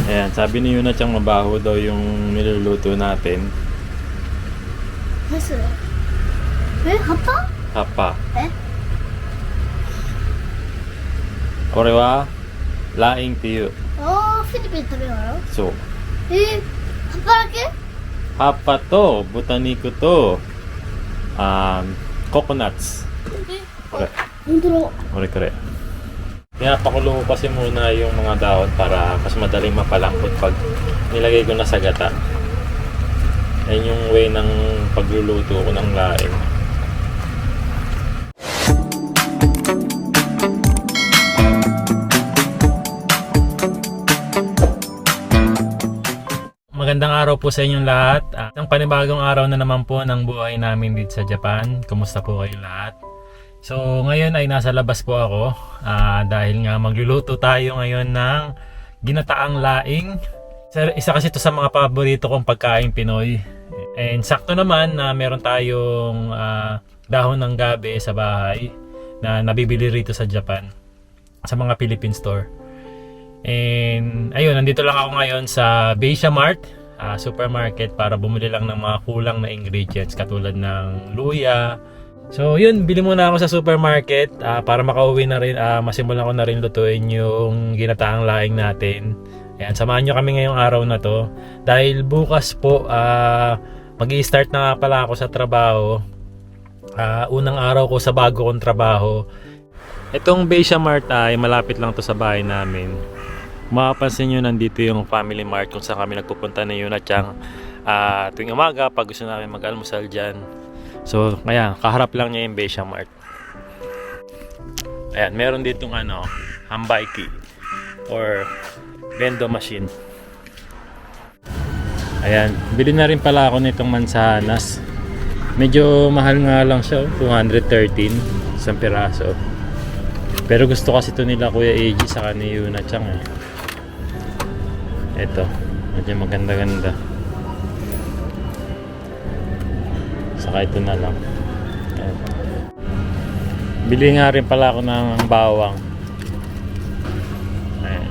Ayan, sabi ni Yuna Chang mabaho daw yung niluluto natin. 何それ葉っぱ Hapa. え Kore wa laing tiyu. あーフィリピン食べるの So, 葉っぱだけ hapa to, butaniku to, coconuts. これ、本当だ kore. Pinapakulo ko kasi muna yung mga dahon para mas madaling mapalambot pag nilagay ko na sa gata. Yan yung way ng pagluluto ko ng laing. Magandang araw po sa inyong lahat. Isang panibagong araw na naman po ng buhay namin dito sa Japan. Kumusta po kayo lahat? So ngayon ay nasa labas po ako dahil nga magluluto tayo ngayon ng ginataang laing. Isa kasi ito sa mga paborito kong pagkain Pinoy. And sakto naman na meron tayong dahon ng gabi sa bahay na nabibili rito sa Japan sa mga Philippine store. And ayun, nandito lang ako ngayon sa Beisa Mart supermarket para bumili lang ng mga kulang na ingredients katulad ng luya. So yun, bili muna ako sa supermarket para makauwi na rin, masimulan ko na rin lutuin yung ginataang laing natin. Ayan, samahan nyo kami ngayong araw na to dahil bukas po mag-i-start na nga pala ako sa trabaho. Unang araw ko sa bago kong trabaho. Itong Beisa Mart ay malapit lang to sa bahay namin. Mapapansin nyo, nandito yung Family Mart kung saan kami nagpupunta ni Yuna Chang tuwing umaga pag gusto namin mag-almusal dyan. So kaya kaharap lang niya yung Beisa Mart. Ayan, meron ditong hambaiki or vendo machine. Ayan, bili na rin pala ako nitong mansanas. Medyo mahal nga lang siya, 213 isang piraso. Pero gusto kasi ito nila Kuya AG sa ni Yuna Chang Ito, medyo maganda-ganda. Saka ito na lang. Ayan. Bili nga rin pala ako ng bawang. Ayan.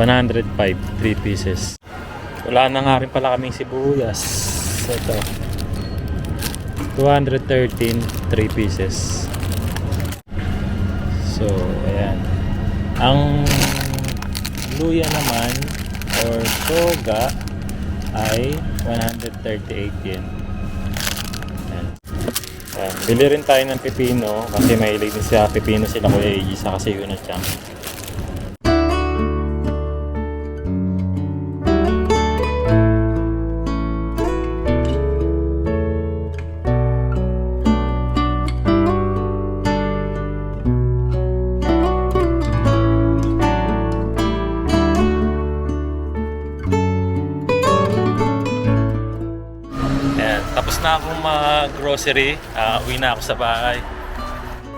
105, 3 pieces. Wala na nga rin pala kaming sibuyas. Ito. 213, 3 pieces. So, ayan. Ang luya naman or soga ay 138 yen. Ayan. Ayan. Bili rin tayo ng pipino kasi mahilig din sa pipino sila Kuya Eiji sa kasi Yuna Chang. Tapos na akong mag-grocery, uwi na ako sa bahay.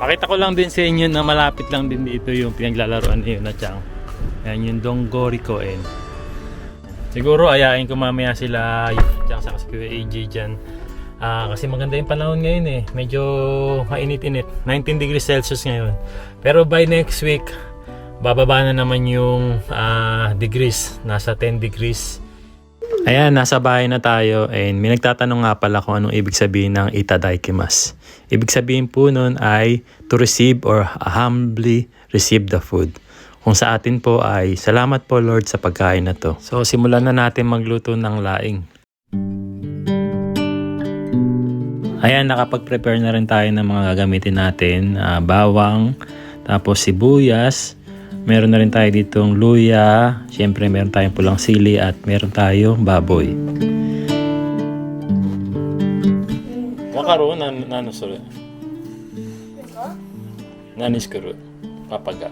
Pakita ko lang din sa inyo na malapit lang din dito yung pinaglalaroan ni Yuna Chang. Yan yung Donggori Koen. Siguro ayain ko mamaya sila Yuna Chang sa kasi Kuya AJ dyan. Kasi maganda yung panahon ngayon medyo mainit-init, 19 degrees Celsius ngayon. Pero by next week, bababa na naman yung degrees, nasa 10 degrees. Ayan, nasa bahay na tayo and may nagtatanong nga pala kung anong ibig sabihin ng itadaikimasu. Ibig sabihin po nun ay to receive or humbly receive the food. Kung sa atin po ay salamat po Lord sa pagkain na to. So simulan na natin magluto ng laing. Ayan, nakapag-prepare na rin tayo ng mga gagamitin natin. Bawang, tapos sibuyas. Meron na rin tayo ditong luya. Siyempre meron tayong pulang sili at meron tayong baboy. Wakaru nano sure? Nani sukuru? Papaga.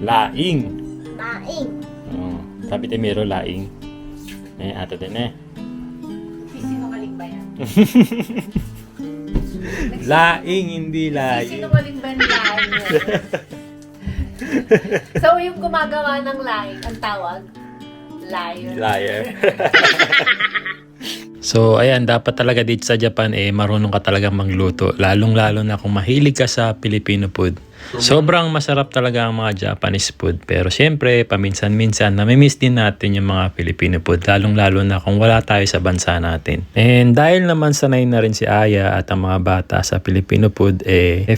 Laing. Laing. Sabi tayo meron laing. Ato din Sinungaling ba yan? Laing, hindi laing. Sinungaling ba yung laing? So, yung gumagawa ng laing, ang tawag? Liar. Liar. So ayan, dapat talaga dito sa Japan marunong ka talaga magluto. Lalong-lalo na kung mahilig ka sa Filipino food. Sobrang masarap talaga ang mga Japanese food. Pero syempre, paminsan-minsan, namimiss din natin yung mga Filipino food. Lalong-lalo na kung wala tayo sa bansa natin. And dahil naman sanay na rin si Aya at ang mga bata sa Filipino food,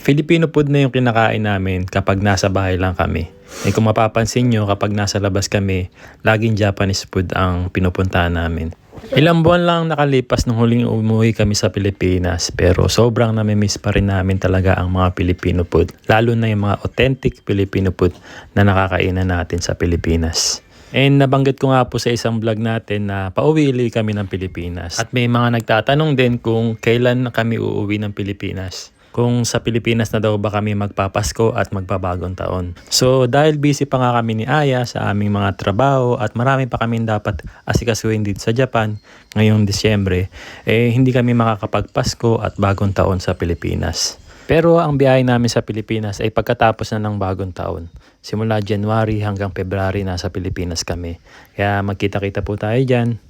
Filipino food na yung kinakain namin kapag nasa bahay lang kami. Kung mapapansin nyo, kapag nasa labas kami, laging Japanese food ang pinupuntahan namin. Ilang buwan lang nakalipas nung huling umuwi kami sa Pilipinas, pero sobrang namimiss pa rin namin talaga ang mga Filipino food. Lalo na yung mga authentic Filipino food na nakakainan natin sa Pilipinas. And nabanggit ko nga po sa isang vlog natin na pauwi kami ng Pilipinas. At may mga nagtatanong din kung kailan kami uuwi ng Pilipinas. Kung sa Pilipinas na daw ba kami magpapasko at magpabagong taon. So dahil busy pa nga kami ni Aya sa aming mga trabaho at marami pa kami dapat asikasuhin dito sa Japan ngayong Disyembre, hindi kami makakapagpasko at bagong taon sa Pilipinas. Pero ang biyahe namin sa Pilipinas ay pagkatapos na ng bagong taon. Simula January hanggang February nasa Pilipinas kami. Kaya magkita-kita po tayo dyan.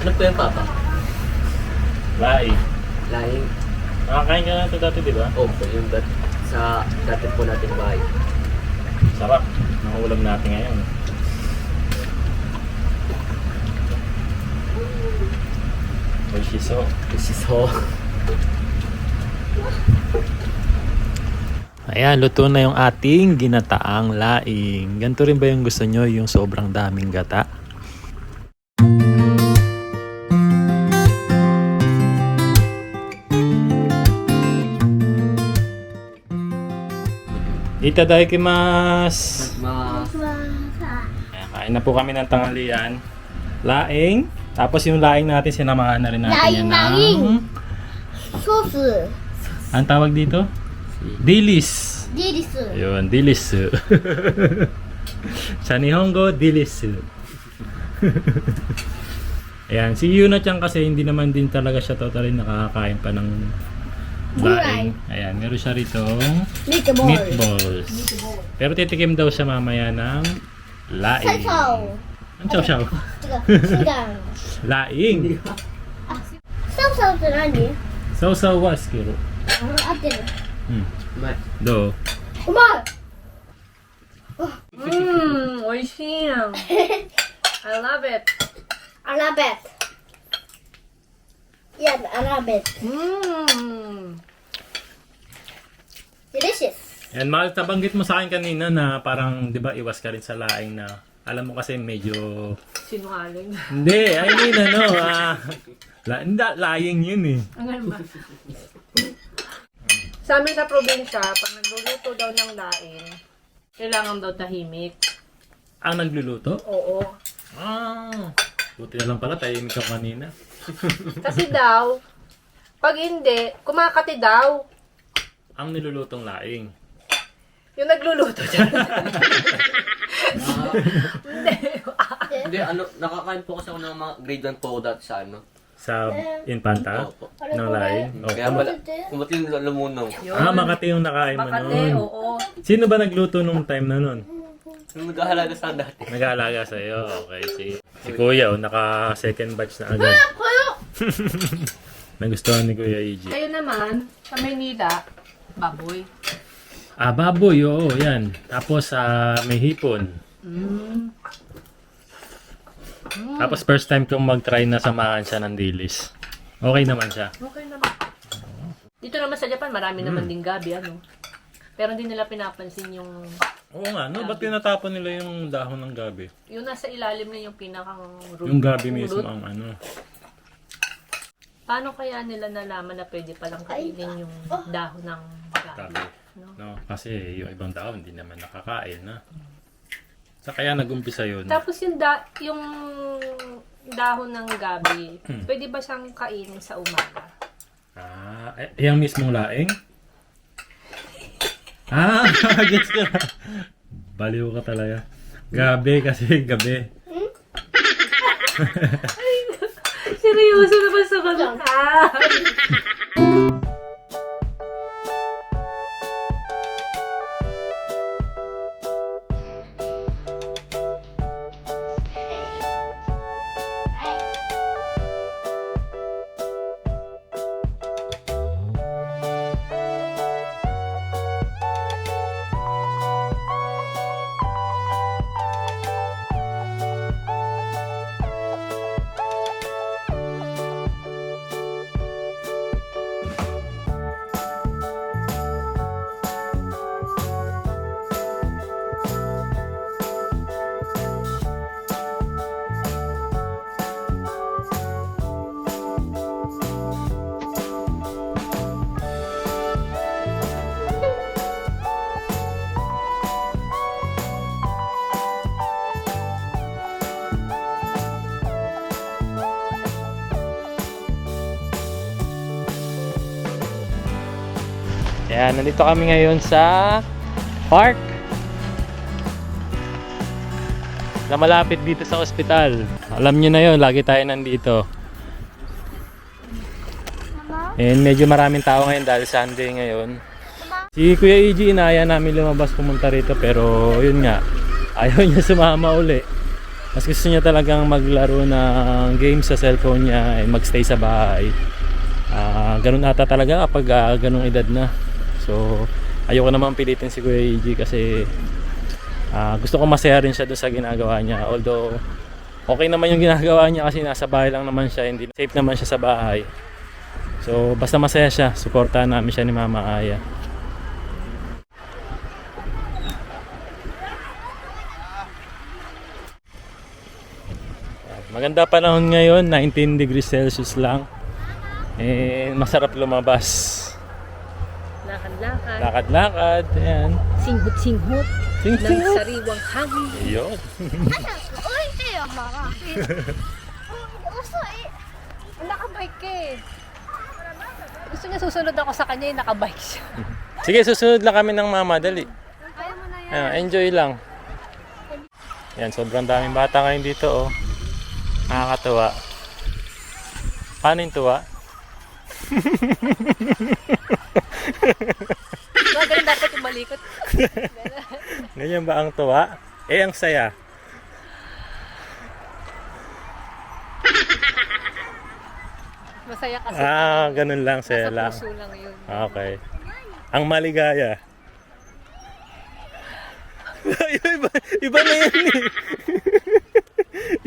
Ano po yan, Papa? Laing. Laing. Nakakain ka na ito dati, di ba? Opo, yung sa dati po nating bahay. Sarap. Ang ulam natin ngayon. Oishiso. So, Ayan, luto na yung ating ginataang laing. Ganito rin ba yung gusto nyo, yung sobrang daming gata? Itadakimasu! Ayan, kain na po kami ng tanghalian. Laing. Tapos yung laing natin, sinamahan na rin natin yan Laing. ng... Sauce. Ang tawag dito? Dilis. Dilis. Ayun, dilis. Sa Nihongo, dilis. Ayan, si Yuna-chan kasi hindi naman din talaga siya totally nakakakain pa ng laing. Ayan, meron siya rito meatballs. Pero titikim daw siya mamaya ng laing. Ang chow-chow. Laing. サウサウって何？ Sausaw wa skiru. 合ってる。 may. Do. うまい。 oishii. I love it. I love it. Yeah, I love it. Delicious. And mahal, nabanggit mo sa akin kanina na parang, di ba, iwas ka rin sa laing na, alam mo kasi medyo... Sinungaling. Hindi, I mean, laing yun eh. Ano ba? Sa amin sa probinsya, pag nagluluto daw ng laing, kailangan daw tahimik. Ang nagluluto? Oo. Ah, buti na lang pala, tahimik ka kanina. Kasi daw, pag hindi, kumakati daw. Ang nilulutong laing. Yung nagluluto dyan. Hindi, nakakain po kasi ako ng mga grade 1 po dati sa Sa Infanta? Opo. Ng laing? Kaya Opo. kumati yung lumunong. Ah, Makati yung nakain mo Makati, nun. oo. Sino ba nagluto nung time na nun? Yung nag-ahalaga sa dati. Nag-aalaga sa'yo. Okay, si Kuya, naka second batch na agad. Nagustuhan ni Kuya EG. Kayo naman, sa Maynila, baboy. Ah, baboy, oo, yan. Tapos, may hipon. Tapos, first time kong mag-try na samahan siya ng dilis. Okay naman siya. Okay naman. Dito naman sa Japan, marami naman ding gabi, ano. Pero hindi nila pinapansin yung... Oo nga, no? Ba't tinatapon nila yung dahon ng gabi? Yung nasa ilalim na yung pinakang root. Yung gabi root. mismo ang ano. Paano kaya nila nalaman na pwede palang kainin yung dahon ng gabi? Gabi. No? No? Kasi yung ibang tao hindi naman nakakain, na. Sa kaya nag-umpisa yun. Tapos yung yung dahon ng gabi, pwede ba siyang kainin sa umaga? Ah, yung mismong laing? Ah, gets ko na. Baliw ka talaga. Gabi kasi gabi. Seryoso naman sa ganun. Ayan, nandito kami ngayon sa park na malapit dito sa ospital. Alam nyo na yun, lagi tayo nandito. And medyo maraming tao ngayon dahil Sunday ngayon. Si Kuya EG, inaya namin lumabas pumunta rito pero yun nga, ayaw niya sumama uli. Mas gusto niya talagang maglaro ng game sa cellphone niya and magstay sa bahay. Ganun ata talaga kapag ganung edad na. So ayoko naman pilitin si Kuya EG kasi gusto ko masaya rin siya doon sa ginagawa niya. Although okay naman yung ginagawa niya kasi nasa bahay lang naman siya, hindi safe naman siya sa bahay. So basta masaya siya, suportahan namin siya ni Mama Aya. Maganda panahon ngayon, 19 degrees Celsius lang. Masarap lumabas. Lakad-lakad. Lakad-lakad, ayan. Singhut-singhut. Ng Singhut. sariwang hangin. Ayun. 置いてよママ遅い Nakabike ka eh. Gusto niya susunod ako sa kanya, yung nakabike siya. Sige, susunod lang kami ng Mama, dali. kaya mo na yan Enjoy lang. Yan, sobrang daming bata ngayon dito, oh. Nakakatuwa. Paano yung tuwa? Ganun dapat yung malikot. Ganyan ba ang tuwa? Ang saya. Masaya kasi. Ganun lang, saya Nasa lang. puso lang yun. Okay. Ang maligaya. iba na yan eh.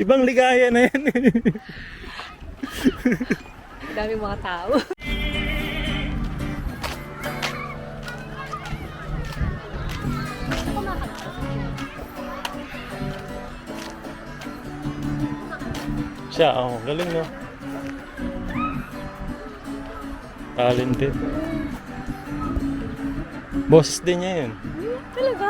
Ibang ligaya na yan eh. Dami mga tao. Siya, galing no. Talented. Boses din niya yun. Talaga?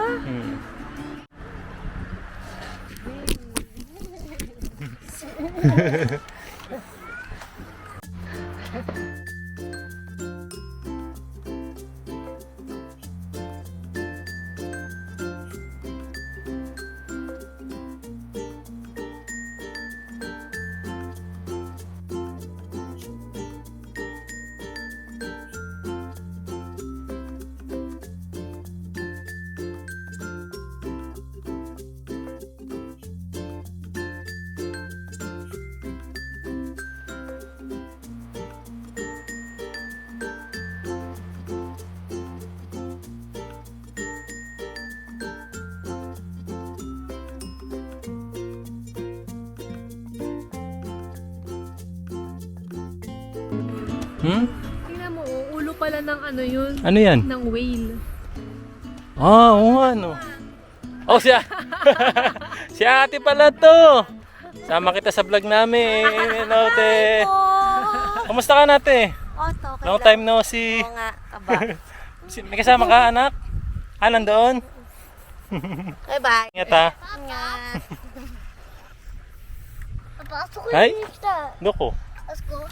Tingnan mo, ulo pala ng ano yun. Ano yan? Ng whale. Oo nga no. Siya. Si ate pala to. Sama kita sa vlog namin. Hello, te. Kamusta ka nate? okay Long time no see. nga aba May kasama ka anak? Nandoon? bye bye Ingat ha. ingat パパあそこはいに行きたいどこあそこ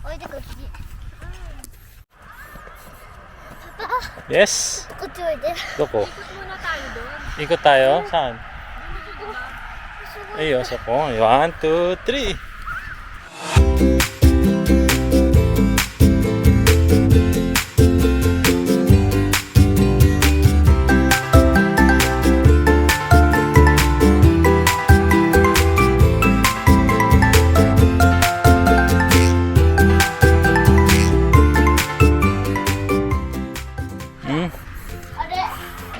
置いてこっち Yes. こっち置いて Doko. Muna tayo doon. Ikot tayo? Saan? Ayun, so po. 1, 2, 3.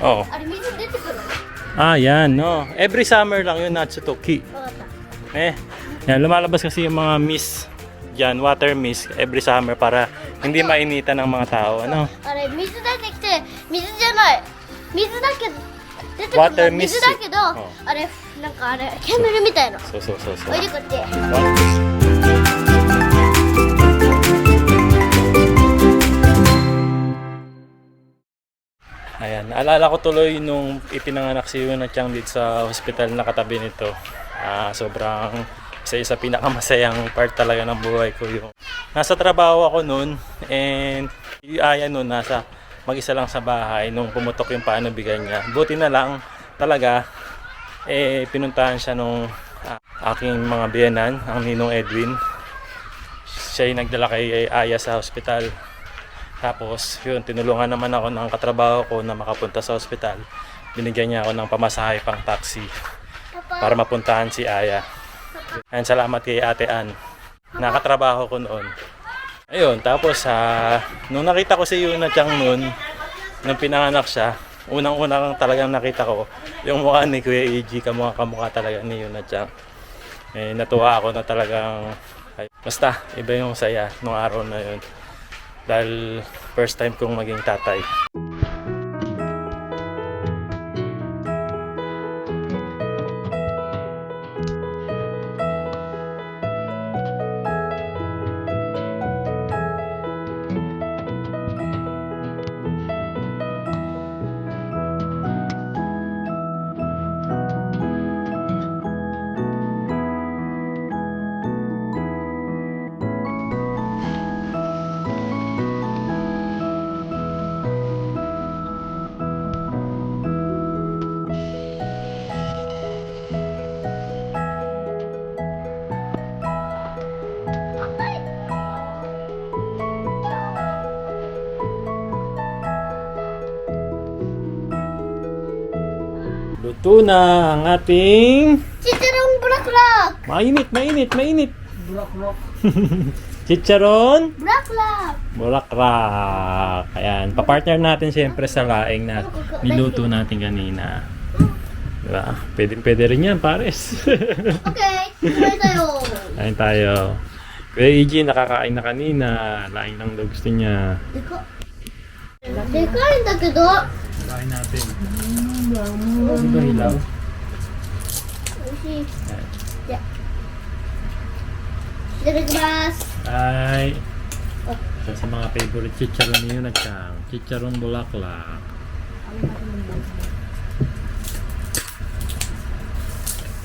Oh. あれ水出てくる Yan, no. Every summer lang yun, Natsutoki. 分かった Yan, lumalabas kasi yung mga mist dyan, water mist, every summer para hindi mainitan ng mga tao. Ano? あれ水出てきて水じゃない水だけど出てくる Water の mist 水だけどうんあれなんかあれ煙みたいなそうそうそうそう置いてこっち Ayan, naalala ko tuloy nung ipinanganak si Yuna Chang dito sa hospital na katabi nito. Sobrang isa pinakamasayang part talaga ng buhay ko yung nasa trabaho ako noon and si Aya noon nasa mag-isa lang sa bahay nung pumutok yung panabigan niya. Buti na lang talaga pinuntahan siya nung aking mga biyenan, ang ninong Edwin. Siya yung nagdala kay Aya sa hospital. Tapos yun, tinulungan naman ako ng katrabaho ko na makapunta sa hospital. Binigyan niya ako ng pamasahe pang taxi para mapuntahan si Aya. And salamat kay Ate Ann. Nakatrabaho ko noon. Ayun, tapos nung nakita ko si Yuna Chang noon, nung pinanganak siya, unang-unang talagang nakita ko yung mukha ni Kuya EG, kamukha talaga ni Yuna Chang. Natuwa ako na talagang, basta iba yung saya nung araw na yun. Dahil first time kong maging tatay. Luto na ang ating Chicharong bulaklak! mainit. Chicharon Bulaklak! bulaklak. Ayan, papartner natin siyempre sa laing na niluto natin kanina. Diba? Pwede rin yan, pares. Okay, try tayo. Kain tayo. Kuya EG nakakain na kanina. Laing lang daw gusto niya. Dekain da kedo. Kain natin. Ano ba hilaw? Oishii. Ya. Itadakimasu. Ay. Isa sa mga favorite chicharon niyo na Chang. Chicharon bulaklak.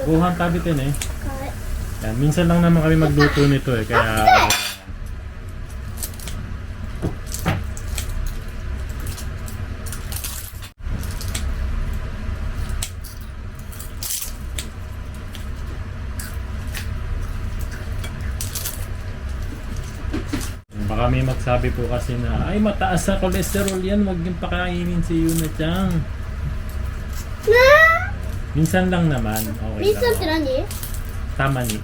Buhang tabitin eh. Yan, minsan lang naman kami magluto nito eh. Kaya baka may magsabi po kasi na ay mataas sa cholesterol yan, wag yung pakainin si Yuna Chang. Na! Minsan lang naman, okay Minsan lang. nani? Tama ni.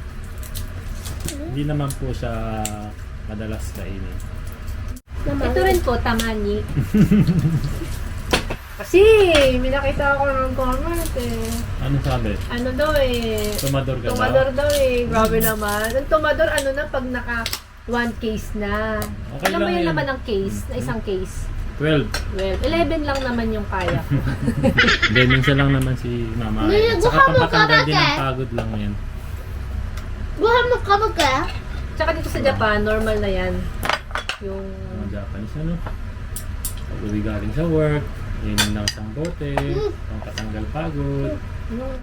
Hindi naman po siya madalas kainin. Ito rin po, tamani. Kasi, may nakita ako ng comment eh. Ano sabi? Ano daw eh. Tumador ka Tumador daw? daw eh. Grabe naman. Ang tumador, ano na, pag naka one case na. Okay Alam mo lang yun yan. naman ang case, na isang case. 12. Well, 11 lang naman yung kaya ko. Hindi, minsan lang naman si mama. Hindi, Saka buka mo pampatanggal ka din ba, ng Ke? pagod lang yan. Buhan mo kabag ka? Tsaka dito sa Japan, normal na yan. Yung Mga Japanese ano. Pag uwi galing sa work, yun lang isang bote, pangpatanggal pagod. yung